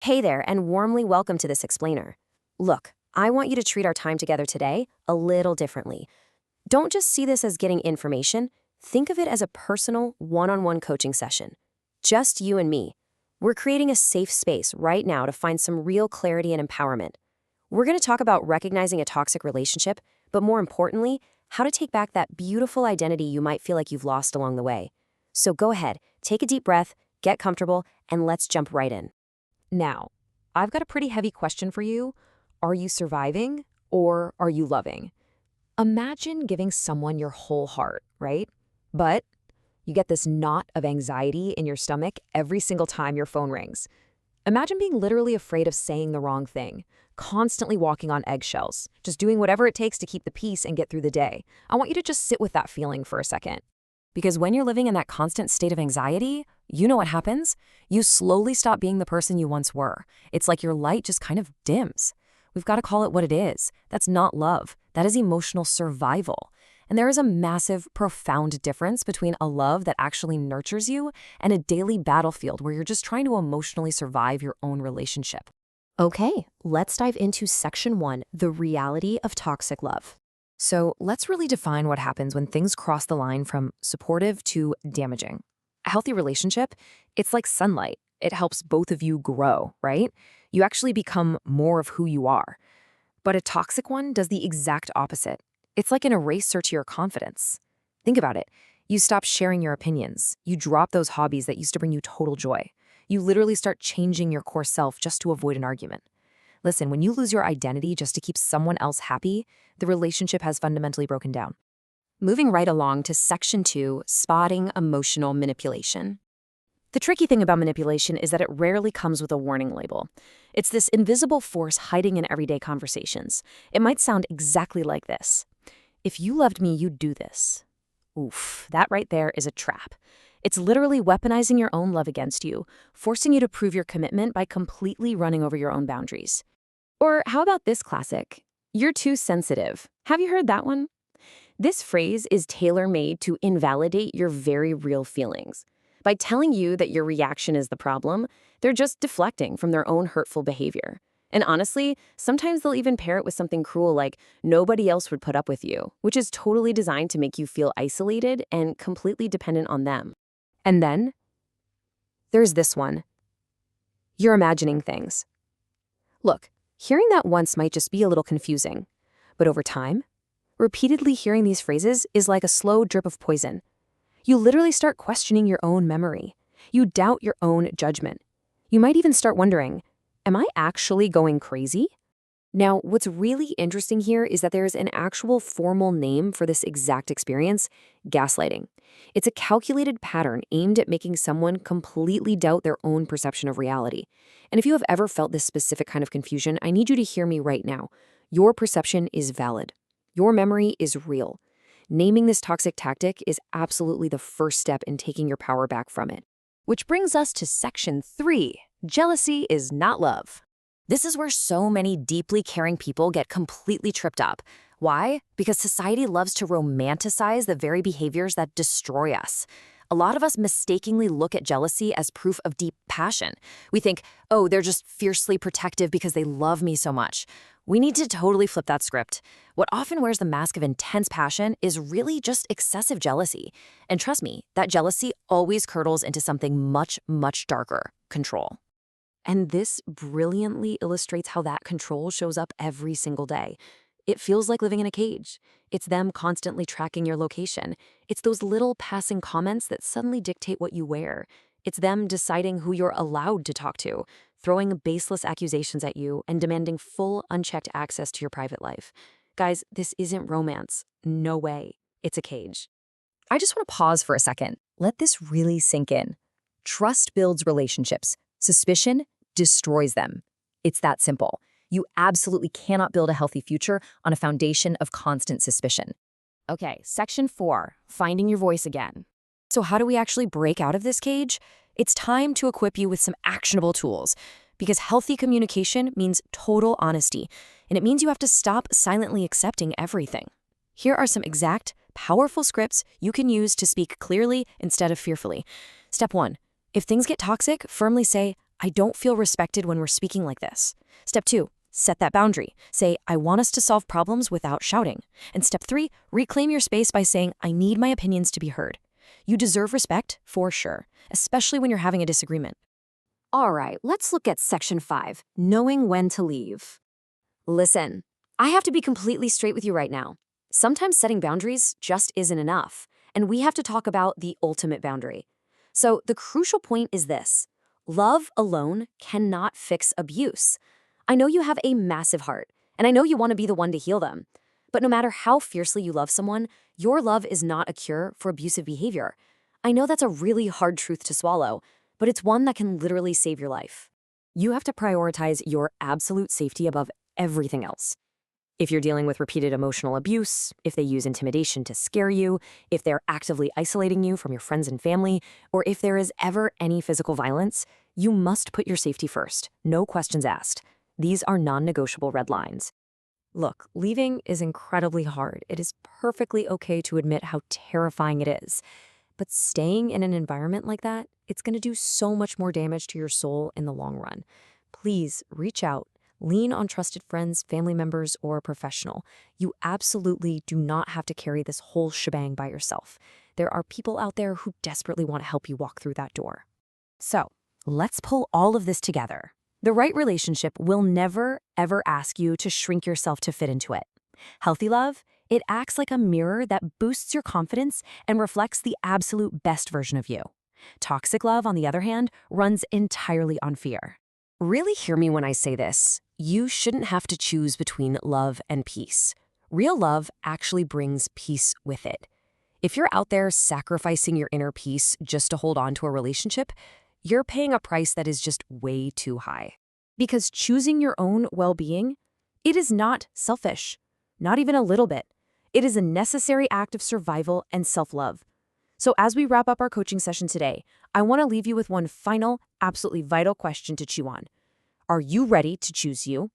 Hey there, and warmly welcome to this explainer. Look, I want you to treat our time together today a little differently. Don't just see this as getting information. Think of it as a personal, one-on-one coaching session. Just you and me. We're creating a safe space right now to find some real clarity and empowerment. We're going to talk about recognizing a toxic relationship, but more importantly, how to take back that beautiful identity you might feel like you've lost along the way. So go ahead, take a deep breath, get comfortable, and let's jump right in. Now, I've got a pretty heavy question for you. Are you surviving or are you loving? Imagine giving someone your whole heart, right? But you get this knot of anxiety in your stomach every single time your phone rings. Imagine being literally afraid of saying the wrong thing, constantly walking on eggshells, just doing whatever it takes to keep the peace and get through the day. I want you to just sit with that feeling for a second. Because when you're living in that constant state of anxiety, you know what happens? You slowly stop being the person you once were. It's like your light just kind of dims. We've got to call it what it is. That's not love. That is emotional survival. And there is a massive, profound difference between a love that actually nurtures you and a daily battlefield where you're just trying to emotionally survive your own relationship. Okay, let's dive into section 1, the reality of toxic love. So let's really define what happens when things cross the line from supportive to damaging. A healthy relationship, it's like sunlight. It helps both of you grow, right? You actually become more of who you are. But a toxic one does the exact opposite. It's like an eraser to your confidence. Think about it. You stop sharing your opinions. You drop those hobbies that used to bring you total joy. You literally start changing your core self just to avoid an argument. Listen, when you lose your identity just to keep someone else happy, the relationship has fundamentally broken down. Moving right along to section 2, spotting emotional manipulation. The tricky thing about manipulation is that it rarely comes with a warning label. It's this invisible force hiding in everyday conversations. It might sound exactly like this. If you loved me, you'd do this. Oof, that right there is a trap. It's literally weaponizing your own love against you, forcing you to prove your commitment by completely running over your own boundaries. Or how about this classic? You're too sensitive. Have you heard that one? This phrase is tailor-made to invalidate your very real feelings. By telling you that your reaction is the problem, they're just deflecting from their own hurtful behavior. And honestly, sometimes they'll even pair it with something cruel like, nobody else would put up with you, which is totally designed to make you feel isolated and completely dependent on them. And then, there's this one. You're imagining things. Look, hearing that once might just be a little confusing, but over time, repeatedly hearing these phrases is like a slow drip of poison. You literally start questioning your own memory. You doubt your own judgment. You might even start wondering, am I actually going crazy? Now, what's really interesting here is that there is an actual formal name for this exact experience, gaslighting. It's a calculated pattern aimed at making someone completely doubt their own perception of reality. And if you have ever felt this specific kind of confusion, I need you to hear me right now. Your perception is valid. Your memory is real. Naming this toxic tactic is absolutely the first step in taking your power back from it. Which brings us to section 3, jealousy is not love. This is where so many deeply caring people get completely tripped up. Why? Because society loves to romanticize the very behaviors that destroy us. A lot of us mistakenly look at jealousy as proof of deep passion. We think, oh, they're just fiercely protective because they love me so much. We need to totally flip that script. What often wears the mask of intense passion is really just excessive jealousy. And trust me, that jealousy always curdles into something much, much darker, control. And this brilliantly illustrates how that control shows up every single day. It feels like living in a cage. It's them constantly tracking your location. It's those little passing comments that suddenly dictate what you wear. It's them deciding who you're allowed to talk to, throwing baseless accusations at you, and demanding full, unchecked access to your private life. Guys, this isn't romance. No way. It's a cage. I just want to pause for a second. Let this really sink in. Trust builds relationships. Suspicion destroys them. It's that simple. You absolutely cannot build a healthy future on a foundation of constant suspicion. Okay, section 4, finding your voice again. So how do we actually break out of this cage? It's time to equip you with some actionable tools, because healthy communication means total honesty, and it means you have to stop silently accepting everything. Here are some exact, powerful scripts you can use to speak clearly instead of fearfully. Step 1. If things get toxic, firmly say, I don't feel respected when we're speaking like this. Step 2, set that boundary. Say, I want us to solve problems without shouting. And step 3, reclaim your space by saying, I need my opinions to be heard. You deserve respect, for sure, especially when you're having a disagreement. All right, let's look at section 5, knowing when to leave. Listen, I have to be completely straight with you right now. Sometimes setting boundaries just isn't enough, and we have to talk about the ultimate boundary. So the crucial point is this: love alone cannot fix abuse. I know you have a massive heart, and I know you want to be the one to heal them. But no matter how fiercely you love someone, your love is not a cure for abusive behavior. I know that's a really hard truth to swallow, but it's one that can literally save your life. You have to prioritize your absolute safety above everything else. If you're dealing with repeated emotional abuse, if they use intimidation to scare you, if they're actively isolating you from your friends and family, or if there is ever any physical violence, you must put your safety first, no questions asked. These are non-negotiable red lines. Look, leaving is incredibly hard. It is perfectly okay to admit how terrifying it is. But staying in an environment like that, it's going to do so much more damage to your soul in the long run. Please reach out. Lean on trusted friends, family members, or a professional. You absolutely do not have to carry this whole shebang by yourself. There are people out there who desperately want to help you walk through that door. So, let's pull all of this together. The right relationship will never, ever ask you to shrink yourself to fit into it. Healthy love, it acts like a mirror that boosts your confidence and reflects the absolute best version of you. Toxic love, on the other hand, runs entirely on fear. Really hear me when I say this. You shouldn't have to choose between love and peace. Real love actually brings peace with it. If you're out there sacrificing your inner peace just to hold on to a relationship, you're paying a price that is just way too high. Because choosing your own well-being, it is not selfish, not even a little bit. It is a necessary act of survival and self-love. So as we wrap up our coaching session today, I want to leave you with one final, absolutely vital question to chew on. Are you ready to choose you?